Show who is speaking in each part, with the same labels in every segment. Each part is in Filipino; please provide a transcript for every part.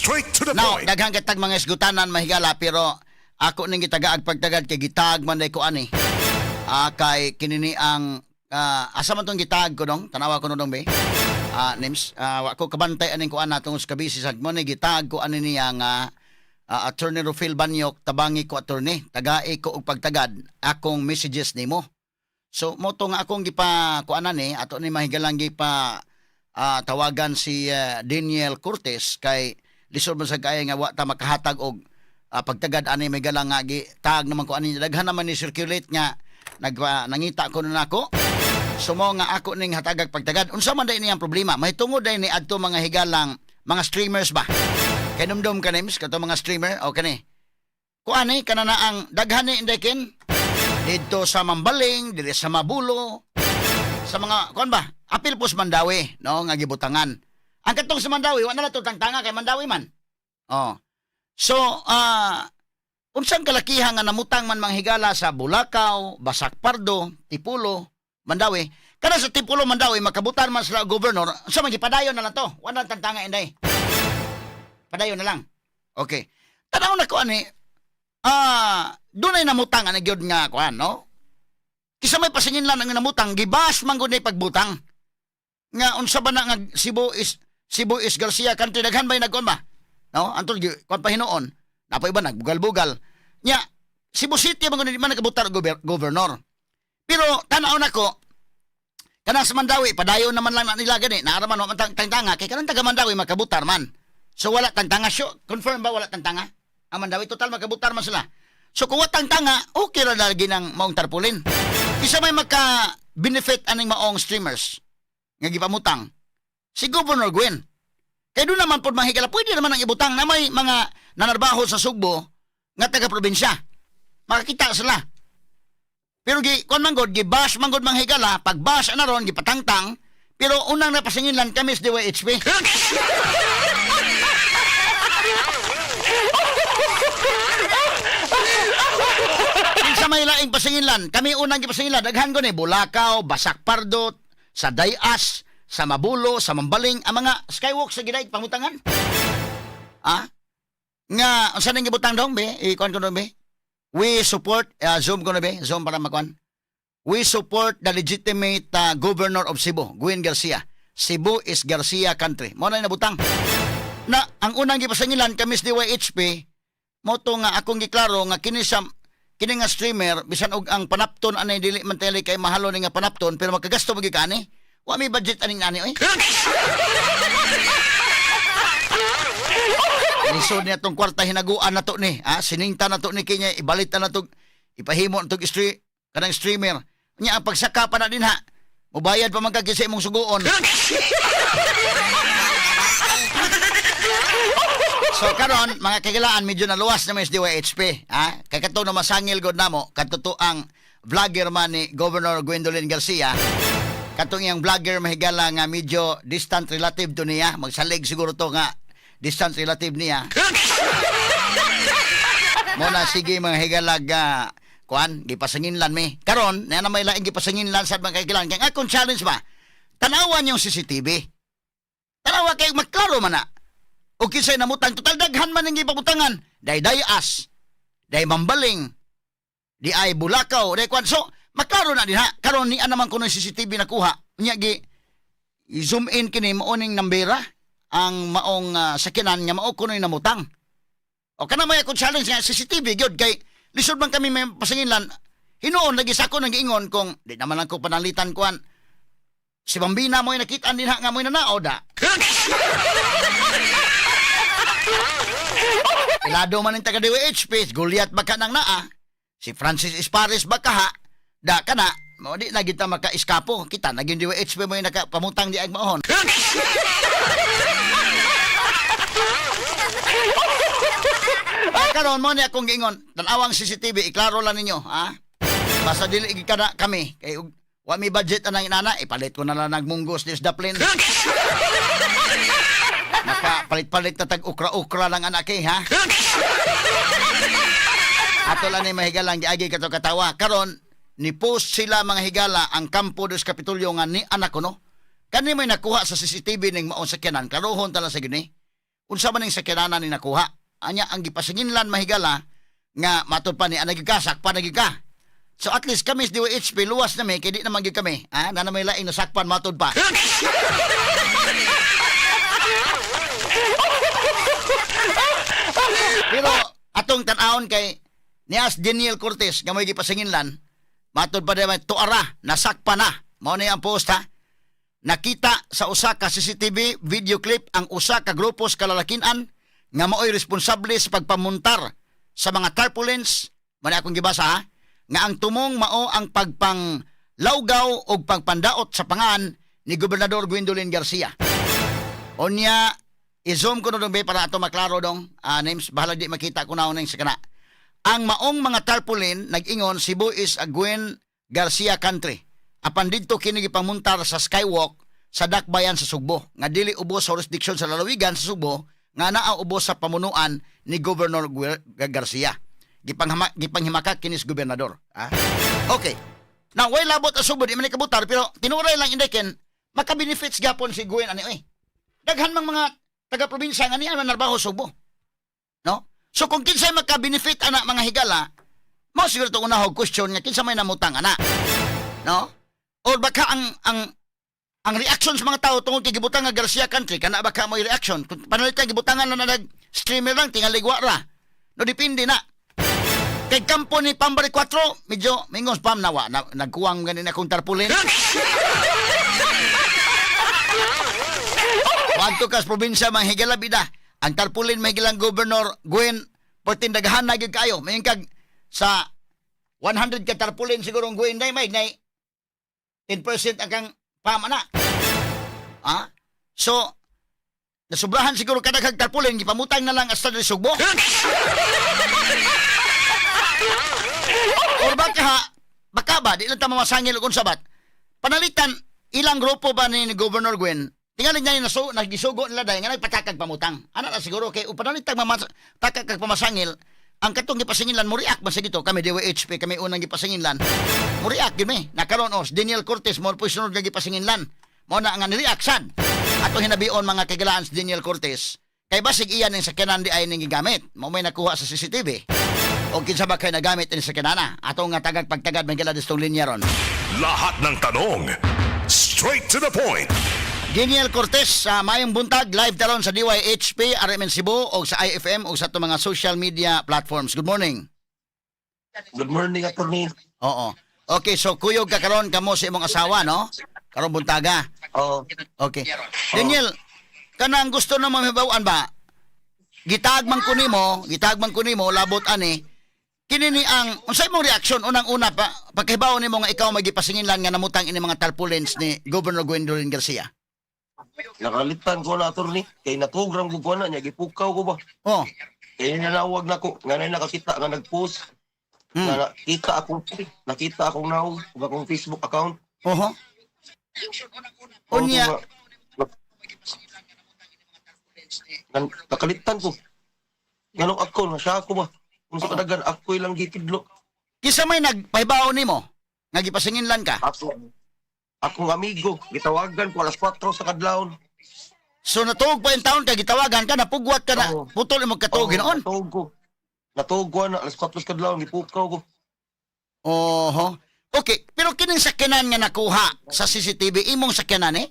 Speaker 1: Straight to the
Speaker 2: Now,
Speaker 1: point.
Speaker 2: daghang katag mga isgutanan mahigala pero ako ning gitagaag pagtagad kay gitag man day ko ani. Kay kinini ang asa man tong gitag ko dong, tanawa ko nung be. Names, wa ko kabantay aning ko ana tungos kabisi sad mo ni gitag ko ani niya nga Attorney Rufil Banyok tabangi ko attorney, tagai ko og pagtagad akong messages nimo. So mo to nga akong gipa kuanan ni ato ni mahigalang gipa tawagan si Daniel Cortez kay lisod man sa kaya nga wa ta makahatag og pagtagad ani may galang nga tag naman ko ani daghan naman ni circulate nga nangita ko na nako. So mo nga ako ning hatagag pagtagad unsa man day niyang problema mahitungod day ni adto mga higalang mga streamers ba kay numdum ka names kato mga streamer o kani kuani kanana ang daghan ni indekin dito sa Mambaling diri sa Mabulo sa mga kuan ba apil pos Mandawi no nga gibutangan ang katong sa Mandawi wa na to tangtanga kay Mandawi man so unsang kalakihan nga namutang man manghigala sa Bulacau, Basak Pardo, Tipulo, Mandawi kada sa Tipulo Mandawi makabutan man sila gobernador sa magipadayon na lang to wa na tangtanga inday padayon na lang okay tanaw na ko ani dunay namutang ana gyud nga kuan no kisa may pasingin lang ang namutang gibas man gud pagbutang nga unsa ba na nga Cebu is Garcia Country daghan bay nagkuan ba no antol kuan pa hinuon napay ba nagbugal-bugal nya Cebu City man gud di man nakabutar gobernador pero tanaw na ko kana sa Mandawi padayon naman lang na nila gani naaraman man tangtanga kay kanang taga Mandawi makabutar man so wala tangtanga syo confirm ba wala tangtanga ang Mandawi total makabutar man sila so kung wala tangtanga okay ra lagi ng maong tarpulin isa may maka benefit aning maong streamers nga gipamutang si Governor Gwen kay doon naman pod mahigala pwede naman ang ibutang na may mga nanarbaho sa Sugbo nga taga probinsya makakita sila pero kon manggod gibash manggod manghigala pag bash ana ron gipatangtang pero unang napasinginlan kami sa DYHP sa may laing pasinginlan kami unang gipasinginlan daghan ko ni Bulacau, Basak Pardo sa Dayas sa Mabulo, sa Mambaling ang mga skywalk sa gidait pamutangan nga unsa nang gibutang dong be ikuan ko dong be we support zoom ko na be zoom para makuan we support the legitimate governor of Cebu Gwen Garcia Cebu is Garcia Country mo na nabutang na ang unang gipasingilan kami sa DYHP mo to nga akong giklaro nga kini nga streamer bisan og ang panapton anay dili man tele kay mahalo ni nga panapton pero magkagasto magi kani wa may budget aning ani oy lisod niya tong kwarta hinaguan na to ni siningta na to ni kinya ibalit na to ipahimo na to kanang streamer nya ang pagsaka pa na din ha mubayad pa man kag sa imong suguon so karon mga kagilaan medyo naluwas na may DYHP kay kato na masangil god namo katuto ang vlogger man ni Governor Gwendolyn Garcia katong iyang vlogger mahigala nga medyo distant relative to niya magsalig siguro to nga distant relative niya mo na sige mga higalag kuan gipasanginlan mi karon na may laing gipasanginlan sad mga kagilaan kay akong challenge ba tanawan yung CCTV tanawa kay maklaro man na o kisay namutang total daghan man ang ipabutangan day Dayas day Mambaling di ay Bulacau day kwan so maklaro na din ha karon ni naman kuno CCTV nakuha nya gi zoom in kini maoning nambera ang maong sakinan nga mao kuno namutang o kana may akong challenge nga CCTV gyud kay lisod man kami may pasinginlan hinuon lagi sa ako nang giingon kung di naman lang ko panalitan kuan si Bambina mo nakita din ha nga mo nanao da Pilado man ang taga DWHP, Goliath baka nang naa, si Francis Espares baka ha, da ka na, mo di na kita maka-iskapo, kita naging DWHP mo yung nakapamutang di ang maon. Karon mo ni akong giingon, tanawang CCTV, iklaro lang ninyo, ha? Basta dili ikada kami, kay wa mi budget anang inana, ipalit ko na lang nagmunggos dis daplin. Nakapalit-palit na tag-ukra-ukra lang anak ha? Ato lang ni mahigalang giagi kato katawa. Karon ni-post sila mga higala ang kampo dos Kapitulyo nga ni anak ko no. Kani may nakuha sa CCTV ning maong sakyanan. Karohon tala sa gini. unsa man ning sakyanan ni nakuha. Anya ang gipasinginlan mahigala nga matud pa ni anagikasak pa nagika. So at least kami sa DOHP luwas na may kay di naman gyud kami. Na may laing nasakpan matud pa. Pero atong tan-awon kay nias Daniel Cortez nga may gipasinginlan matud pa diyan tuara nasakpan na. Mao ni ang post ha. Nakita sa usa ka CCTV video clip ang usa ka grupo sa kalalakian nga mao'y responsable sa pagpamuntar sa mga tarpaulins, man akong gibasa ha, nga ang tumong mao ang pagpanglawgaw o pagpandaot sa pangan ni Gobernador Gwendolyn Garcia. Onya, i-zoom ko na doon para ato maklaro dong, names, bahala di makita ko na unang sa kana. Ang maong mga tarpaulin, nag-ingon, Cebu is a Gwen Garcia country. Apan dito kini gipamuntar sa skywalk sa dakbayan sa Sugbo, nga dili ubos sa jurisdiction sa lalawigan sa Sugbo, nga naa ubos sa pamunuan ni Governor Garcia. Gipanghimakak kinis gobernador. Okay. Now, way labot ang Sugbo, di man ikabutar, pero tinuray lang indikin, maka-benefits gapon si Gwen ani oy. Daghan mang mga taga-probinsya nga niya man narbaho Sugbo. No? So kung kinsay maka-benefit ana mga higala, mo siguro to unahog question nga kinsa may namutang ana. No? Or baka ang reaction sa mga tao tungkol kay gibutang nga Garcia country kana baka mo reaction kung panalitan gibutangan na nag-streamer lang tingali ra. No depende na. Kay kampo ni Pambari 4 medyo mingos pam nawa nagkuwang ganin akong tarpaulin. Wadto kas probinsya mga higala bida. Ang tarpaulin may gilang Governor Gwen pertindagahan na gyud kayo. May kag sa 100 ka tarpaulin siguro ang Gwen may 10% ang pamana. So, nasubrahan siguro kada kag tarpaulin, gipamutang na lang hasta sa Sugbo. Or baka ba, di lang tama masangil kung sabat. Panalitan, ilang grupo ba ni Governor Gwen, tingalin niya yung nagisugo nila dahil nga nagpatakag pamutang. Ano na siguro, kay panalitan takag kag pamasangil, ang katong gipasinginlan mo react man sa gito kami DOHP kami unang gipasinginlan mo react gyud mi nakaron os Daniel Cortez mo sunod nga gipasinginlan mo na nga ni-react sad ato hinabion mga kagalaan sa Daniel Cortez kay basig iyan ning sakyanan di ay ning gigamit mo may nakuha sa CCTV o kinsa ba kay nagamit ini sakyanan ato nga tagag pagtagad may gila distong linya ron
Speaker 1: lahat ng tanong straight to the point.
Speaker 2: Daniel Cortez, mayong buntag, live taron sa DYHP, RMN Cebu, o sa IFM, o sa itong mga social media platforms. Good morning.
Speaker 3: Good morning, attorney.
Speaker 2: Oo. Okay, so kuyog ka karon kamo sa imong asawa, no? Karon buntaga.
Speaker 3: Oo.
Speaker 2: Okay. Daniel, kanang gusto na mamibawan ba? Gitagman ko nimo, labot ani, kinini ang, unsay mong reaksyon, unang-una pa, pagkibaw nimo nga ikaw magipasinginlan nga namutang ini mga tarpaulins ni Governor Gwendolyn Garcia?
Speaker 3: Nakalitan ko na, attorney. Kay natugrang ko na niya, gipukaw ko ba?
Speaker 2: Oh.
Speaker 3: Kaya nanawag na ko, nga na nakakita nga nag-post. Na nakita akong now, akong Facebook account.
Speaker 2: Oho. Unya.
Speaker 3: Nakalitan ko. Ganong ako, nasya ako ba? Kung sa kadagan, ako ilang gitidlo.
Speaker 2: Kisa may nagpahibaw nimo nga gipasinginlan ka?
Speaker 3: Akong amigo, gitawagan ko alas 4 sa kadlawon.
Speaker 2: So natuog pa yung taon ka, gitawagan ka, napugwat ka na, putol yung magkatuog noon?
Speaker 3: Natuog ko na, alas 4 sa kadlawon, gipukaw ko.
Speaker 2: Oho. Okay, pero kining sakyanan nga nakuha sa CCTV, imong sakyanan eh?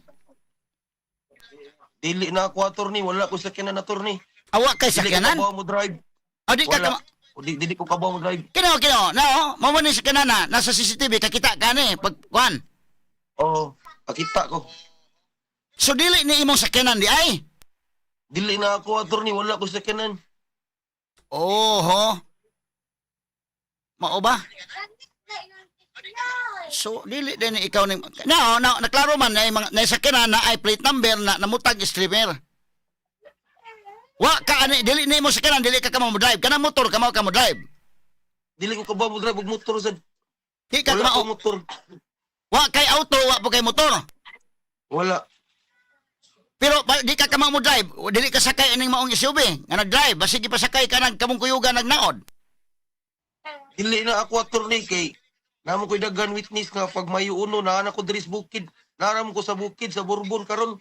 Speaker 3: Dili na ako, attorney, wala ko sakyanan, attorney.
Speaker 2: Awa kay sakyanan?
Speaker 3: Dili ko kabaw mo drive.
Speaker 2: Di ka
Speaker 3: Wala. Dili ko kabaw mo drive.
Speaker 2: Kino, no, mamunin sakyanan na, nasa CCTV, kakita ka na eh, pagkuhan.
Speaker 3: Oo, nakita ko.
Speaker 2: So dili ni imong sakyanan di ay?
Speaker 3: Dili na ako, attorney, wala ko sakyanan.
Speaker 2: Oho. Mao ba? So dili din ikaw ni naklaro man na sakyanan na ay plate number na namutag streamer. Wa ka ani dili ni mo sakyanan dili ka mo drive kana motor ka mo drive.
Speaker 3: Dili ko kabaw mo drive og motor sad.
Speaker 2: Di ka
Speaker 3: Wala ko
Speaker 2: mo
Speaker 3: motor.
Speaker 2: wa kay auto wa po kay motor.
Speaker 3: Wala.
Speaker 2: Pero di ka mo drive, dili ka sakay ining maong SUV nga nag-drive, basig ipasakay ka nang kamong kuyugan nagnaod.
Speaker 3: Dili na ako, attorney, kay namo ko'y daghan witness nga pag mayo uno na anak ko diri sa bukid. Naram ko sa bukid sa Bourbon karon.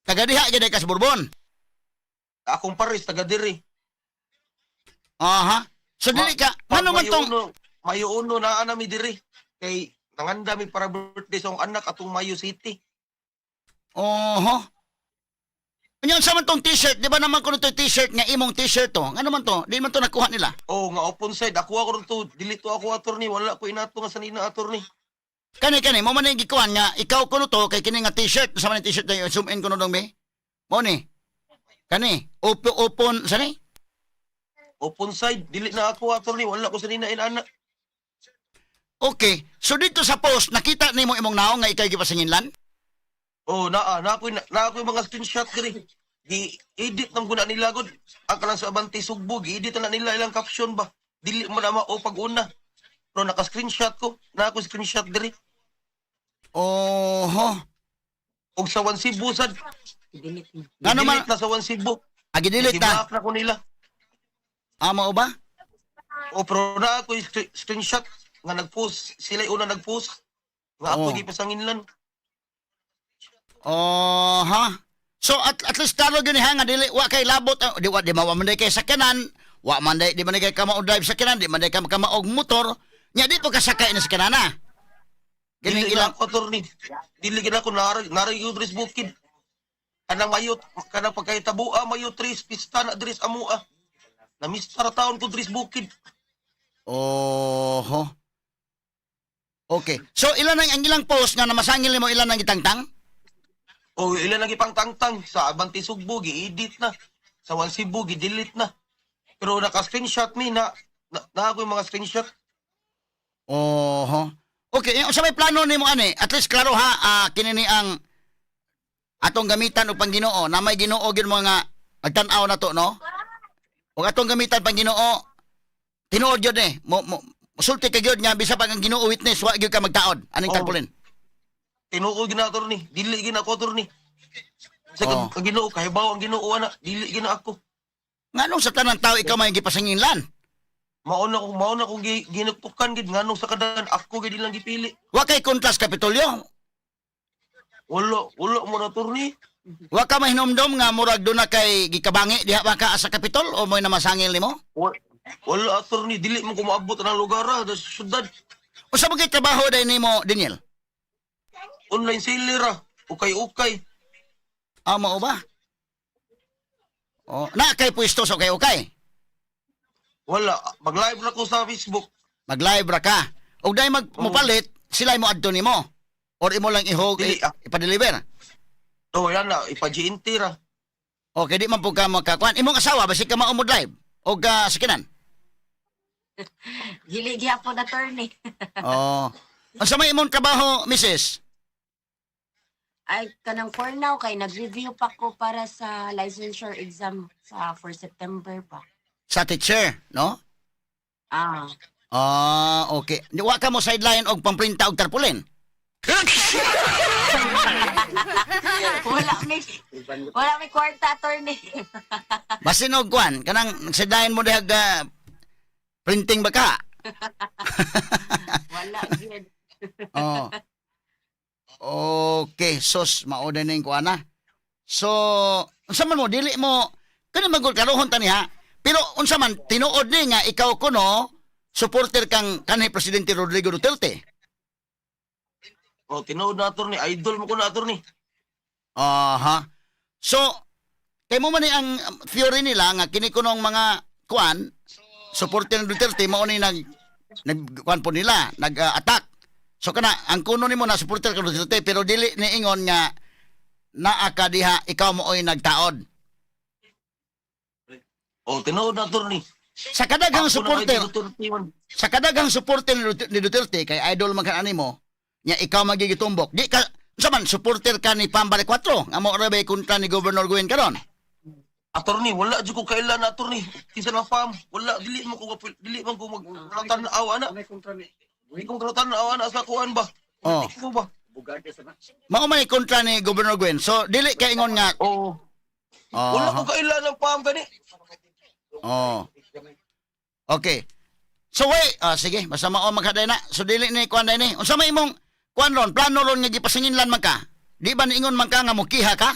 Speaker 2: Tagadiha gyud ka sa Bourbon.
Speaker 3: Akong pares taga diri.
Speaker 2: Aha. So dili ka, ano man tong
Speaker 3: Mayo uno na anami diri. Kay nanganda mi para birthday sa akong anak atong Mayo City.
Speaker 2: Oho. Unyan sa man tong t-shirt, di ba naman ko nito t-shirt nga imong t-shirt to? Ano man to? Di man to nakuha nila.
Speaker 3: Oh, nga open side. Ako to. Dili to ako attorney. Wala ko inato nga sanina attorney.
Speaker 2: Kani mo man yung gikuhan nga ikaw kuno to kay kini nga t-shirt sa man t-shirt na zoom in kuno dong be. Mo ni. Kani open sa ni?
Speaker 3: Open side. Dili na ako attorney. Wala ko sanina inana.
Speaker 2: Okay. So dito sa post nakita nimo imong naong nga ikay gipasinginlan?
Speaker 3: Oh, na ako yung mga screenshot diri. Di-edit nang guna nila gud. Ang kalang sa Abante Sugbo, gi-edit na nila ilang caption ba. Dili mo na mao pag-una. Pero naka-screenshot ko. Na ako screenshot diri.
Speaker 2: Oho.
Speaker 3: Og sa One Cebu sad.
Speaker 2: Ano man
Speaker 3: Na sa One Cebu.
Speaker 2: agidilit na.
Speaker 3: I-block na ko nila.
Speaker 2: Amo ba?
Speaker 3: O pero na ako yung screenshot nga nag-post. Sila yung una nag-post. Nga ako
Speaker 2: Oh.
Speaker 3: gipasanginlan.
Speaker 2: Oh, ha? So at least taro gani ha nga dili wa kay labot di man day kay sakyanan, wa man day di man day kay kama drive sakyanan, di man day ka maog motor, nya di to ka sakay na sakyanan na.
Speaker 3: Dili
Speaker 2: Ganing
Speaker 3: na
Speaker 2: ilang
Speaker 3: ako attorney. Dili gina ko nari yung dress bukid. Kanang mayot, kanang pagkaitabua, mayot tres, pista na dress amua. Na mistar taon ko dress bukid.
Speaker 2: Oho. Okay. So ilan ang ilang post nga namasangil nimo ilan ang gitangtang?
Speaker 3: O ilan lagi pang tangtang sa Abante Sugbo, gi-edit na. Sa One Cebu, gi-delete na. Pero naka-screenshot mi na ako yung mga screenshot.
Speaker 2: Oho. Okay, sa may plano nimo ani, at least klaro ha, kini ni ang atong gamitan upang Ginoo na may Ginoo gyud mga magtan-aw na to, no? O atong gamitan pang Ginoo, tinuod gyud eh. Sulti ka gyud nga bisa pag ang Ginoo witness wa gyud ka magtaod. Aning tarpulin?
Speaker 3: Tinuo gina attorney, dili gina ako attorney. Sa
Speaker 2: Oh.
Speaker 3: Ginoo, kahibaw ang Ginoo ana, dili gina ako.
Speaker 2: Nganong sa tanang tao ikaw may gipasanginlan?
Speaker 3: Mauna kong ginuktukan gid nganong sa kadagan ako gid ilang gipili.
Speaker 2: Wa kay kontras Kapitolyo.
Speaker 3: Wala mo na attorney.
Speaker 2: Wa ka mahinomdom nga murag do na kay gikabangi diha ba ka sa Kapitol o mo'y namasangil nimo?
Speaker 3: Wala attorney, dili mo ko maabot ang lugar sa syudad.
Speaker 2: Usa ba kay trabaho day nimo, Daniel?
Speaker 3: Online seller ukay-ukay.
Speaker 2: Mao ba? Oh, na kay pwesto sa okay.
Speaker 3: Wala, mag-live na ko sa Facebook.
Speaker 2: Mag-live ra ka. Og dai mopalit, sila mo adto nimo. Or imo lang
Speaker 3: Dili,
Speaker 2: ipa-deliver.
Speaker 3: Oh, yan na, ipa-GNT ra.
Speaker 2: Okay, di man po ka makakuan. Imong asawa basi ka maumod live og sakinan.
Speaker 4: Dili gyapon attorney.
Speaker 2: Oh. Unsa may imong trabaho, Mrs.?
Speaker 4: Ay kanang for now kay nag-review pa ko para sa licensure exam for September pa.
Speaker 2: Sa teacher, no? Okay. Wa ka mo sideline og pamprinta og tarpulin.
Speaker 4: wala may kwarta attorney.
Speaker 2: Basin og kuan, kanang sideline mo dihag printing ba ka?
Speaker 4: Wala gyud.
Speaker 2: Oh. Okay, sos maoda ning kuana. So, unsa man mo dili mo kani magul karohon tani ha. Pero unsa man tinuod ni nga ikaw kuno supporter kang kanhi presidente Rodrigo Duterte.
Speaker 3: Oh, tinuod na attorney, idol mo ko na attorney.
Speaker 2: Aha. So, kay mo man ni ang theory nila nga kini kunong mga kuan supporter ng Duterte mao ni nag kuan po nila, nag-attack. So kana ang kuno nimo na supporter ka Duterte pero dili ni ingon nga naa ka diha ikaw mo oy nagtaod.
Speaker 3: Oh, tinuod na attorney.
Speaker 2: Sa kadaghang supporter,
Speaker 3: Supporter.
Speaker 2: sa kadaghang supporter ni Duterte kay idol man kanani mo, nya ikaw magigitumbok. Di ka unsa man supporter ka ni Pambale 4 nga mo ra bay kontra ni Governor Gwen karon.
Speaker 3: Attorney, wala jud ko kailan attorney. Kinsa na fam, wala dili man ko magtanaw ana. Hindi kong tanaw ana sa kuan ba?
Speaker 2: Oh.
Speaker 3: Ikaw ba?
Speaker 2: Mao man kontra ni Governor Gwen. So dili kay ingon nga
Speaker 3: Oh. Wala ko kailan ng fam gani.
Speaker 2: Oh. Okay. So wait, sige, basta mao magkaday na. So dili ni kuan ni. Unsa may imong kuan ron, plano ron nga gipasinginlan man ka? Di ba niingon man ka nga mukiha ka?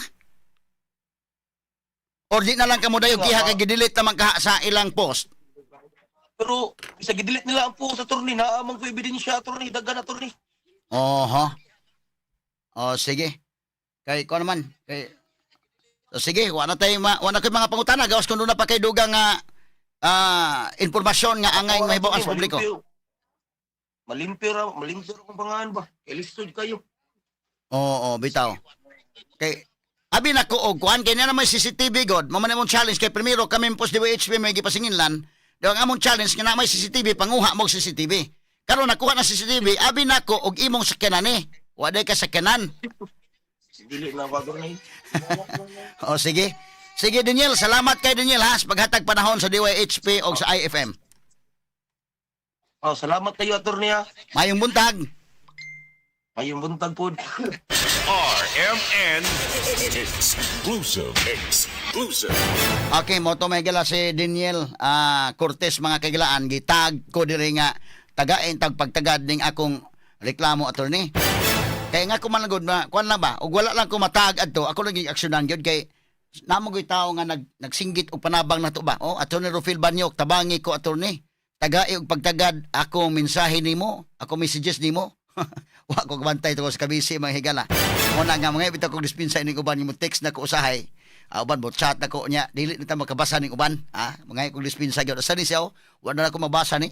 Speaker 2: Or di na lang kamo dayon kiha kay gidelete naman ka sa ilang post.
Speaker 3: Pero isa gidelete nila ang post attorney, naamang ko ebidensya attorney, daghan attorney.
Speaker 2: Oho. O sige. Kay ko naman kay so, sige, wala tay wala kay mga pangutana gawas kun na pa kay dugang nga impormasyon nga angay mahibaw sa publiko.
Speaker 3: Malimpyo kung pangalan ba? Elistod kayo.
Speaker 2: Oo, bitaw. Kay abi na ko og kuan kay na may CCTV god, mo man imong challenge kay primero kami pos DWHP may gipasinginlan. Daw ang among challenge nga na may CCTV panguha mo og CCTV. Karon nakuha na CCTV, abi na ko og imong sakyanan ni. Wa day ka sakyanan.
Speaker 3: Dili na ba attorney?
Speaker 2: O sige. Sige Daniel, salamat kay Daniel ha sa paghatag panahon sa DYHP o sa IFM.
Speaker 3: Oh, salamat kayo attorney ha.
Speaker 2: Mayong buntag.
Speaker 3: Mayong buntag po.
Speaker 1: RMN exclusive.
Speaker 2: Okay, mo to may gala si Daniel Cortez mga kaigalaan. Gitag ko diri nga tagain tag pagtagad ning akong reklamo attorney. Kaya nga kumalagod na kuan lang ba? Ug wala lang ko matag adto, ako lagi aksyonan gyud kay namo gyud tawo nga nagsinggit og panabang nato ba? Oh, attorney Rufil Banyok, tabangi ko attorney. Tagai og pagtagad ako mensahe nimo, ako messages nimo. Wa ko kabantay to sa kabisi mga higala. Una nga mga bitaw kog dispensa ning uban mo text na ko usahay. Uban mo chat na ko nya, dili na ta makabasa ning uban. Mga kog dispensa gyud. Asa ni siya? Wa na ako mabasa ni.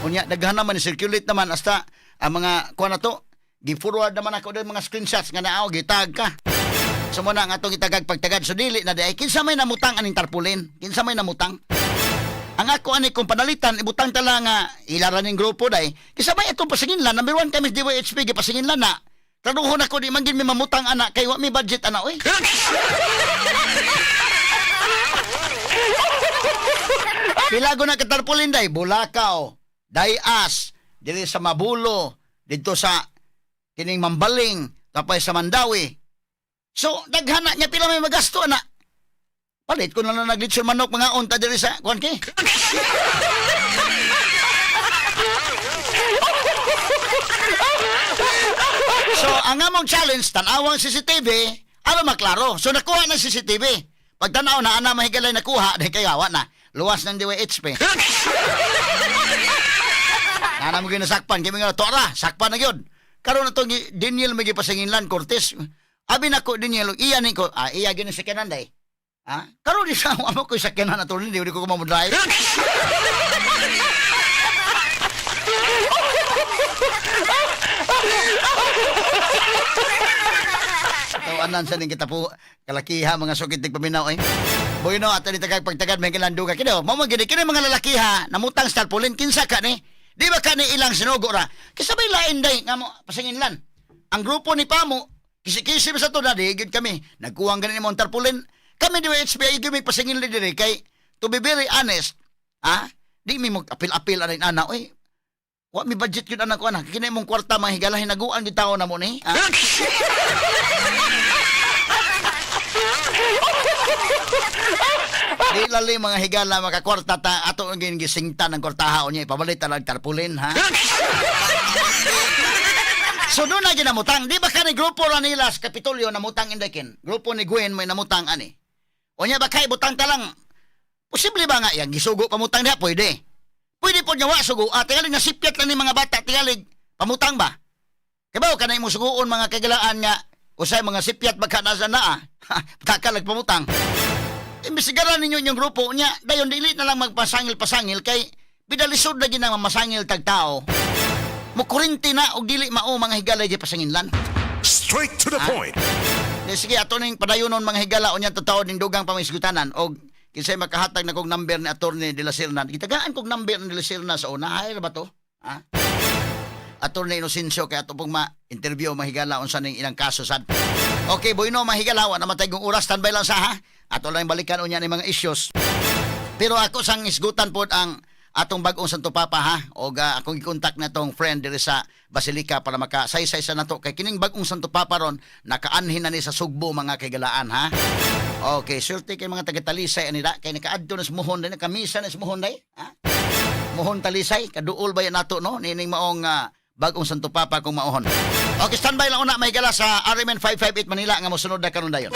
Speaker 2: Unya daghan naman circulate naman hasta ang mga kuan na to. Gi-forward naman ako ng mga screenshots nga naaw gitag ka. So mo na nga atong itagag pagtagad so dili na day kinsa may namutang aning tarpaulin. Kinsa may namutang? Ang ako ani kung panalitan ibutang tala nga ilaran ning grupo day. Kisabay atong pasinginlan number 1 kami DWHP gipasinginlan na. Traduhon ako di man gid mi mamutang anak kay wa mi budget ana oy. Pilago na katarpulin day Bulacau, Dayas, diri sa Mabulo, dito sa kining Mambaling, tapay sa Mandawi. So daghan na nya pila may magasto ana. Palit ko na lang naglitsyon manok mga unta diri sa kuan kay. So ang among challenge tan-awang CCTV, ano maklaro. So nakuha ng CCTV. Pag tanaw na ana mahigalay nakuha, dahil kayawa na. Luwas ng DWHP. Nana mo ginasakpan, kami nga tora, sakpan na yun. Karoon na itong Daniel may gipasinginlan, Cortez. Abi na ko Daniel, iya ni ko, iya ginasakyanan day. Karoon di sa amo ko sakyanan na to, hindi ko kumamudrive. Tawanan sa ning kita po kalakiha mga sukitig paminaw eh. Boy no ato ni tagag pagtagad may kilanduga kido. Mao man gid kini mga lalakiha namutang sa tarpaulin kinsa ka ni? Di ba ka ni ilang sinugo ra? Kisabay lain day nga mo pasinginlan. Ang grupo ni Pamo kisi-kisi sa to na di gid kami. Nagkuwang ganin mo tarpaulin. Kami di HBI gid may pasinginlan diri kay to be very honest, di mi mo apil-apil anin ana oy. Wa mi budget yun anak ko anak. Kini mong kwarta mahigala hinaguan di tao na mo ni. Di lali mga higala makakwarta ta ato ang gisingta ng kwartaha niya ipabalit ta lang tarpulin ha. So doon na ginamutang. Di ba ka ni grupo ra nila sa Kapitolyo namutang indakin? Grupo ni Gwen may namutang ani. O niya ba kay butang ta lang? Posible ba nga yan? Gisugo pamutang niya? Pwede. Pwede po niya wa sugo. Tingalig na sipyat lang ni mga bata. Tingalig pamutang ba? Kaya ka na mo suguon mga kagalaan nga usay mga sipyat baka nasa na Takalag pamutang. Imbestigaran ninyo yung grupo niya. Dayon dili na lang magpasangil-pasangil kay bidalisod na ginang masangil tag tao. Mukurinti na og dili mao mga higalay di pasanginlan.
Speaker 1: Straight to the point.
Speaker 2: Sige ato ning padayonon mga higala unya totoo ning dugang pamisgutanan og kinsay makahatag na kog number ni Attorney De La Serna. Gitagaan kog number ni De La Serna sa una. Ay ba to? Attorney Inocencio kay ato pong ma-interview mahigala unsa ning ilang kaso sad. Okay, boyno mahigala wa namatay kong oras standby lang sa ha. Ato lang balikan unya ni mga issues. Pero ako sang isgutan pod ang atong bag-ong Santo Papa ha og akong i-contact na tong friend diri sa Basilica para makasaysay sa nato kay kining bag-ong Santo Papa ron nakaanhin na ni sa Sugbo mga kaigalaan ha. Okay, surti kay mga taga-Talisay anida kay nakaadto na sa Mohon din kamisa na sa Mohon day ha. Mohon Talisay kaduol ba yan nato no nining maong bag-ong Santo Papa kung maohon. Okay, standby lang una may gala sa RMN 558 Manila nga mosunod na karon dayon.